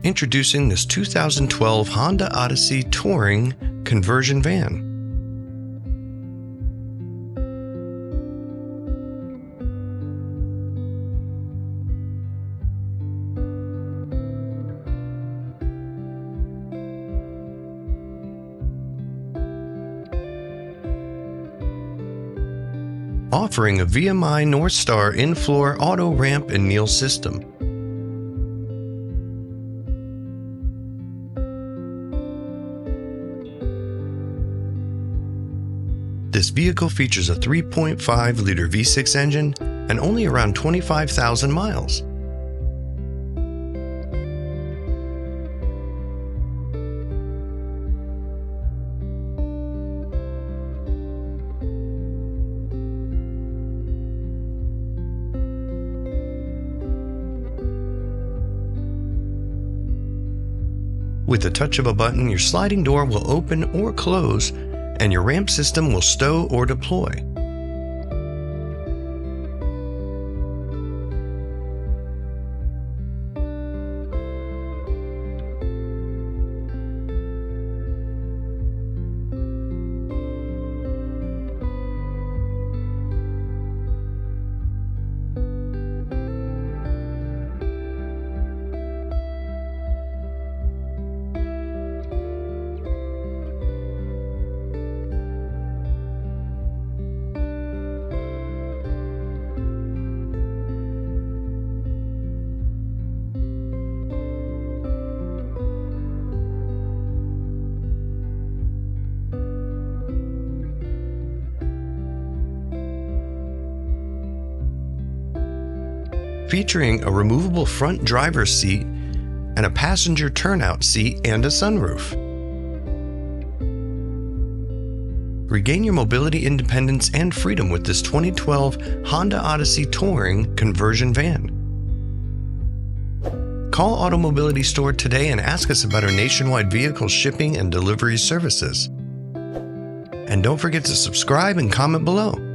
Introducing this 2012 Honda Odyssey Touring conversion van. Offering a VMI NorthStar in-floor auto ramp and kneel system. This vehicle features a 3.5-liter V6 engine and only around 25,000 miles. With the touch of a button, your sliding door will open or close, and your ramp system will stow or deploy. Featuring a removable front driver's seat and a passenger turnout seat and a sunroof. Regain your mobility independence and freedom with this 2012 Honda Odyssey Touring conversion van. Call AutoMobility Store today and ask us about our nationwide vehicle shipping and delivery services. And don't forget to subscribe and comment below.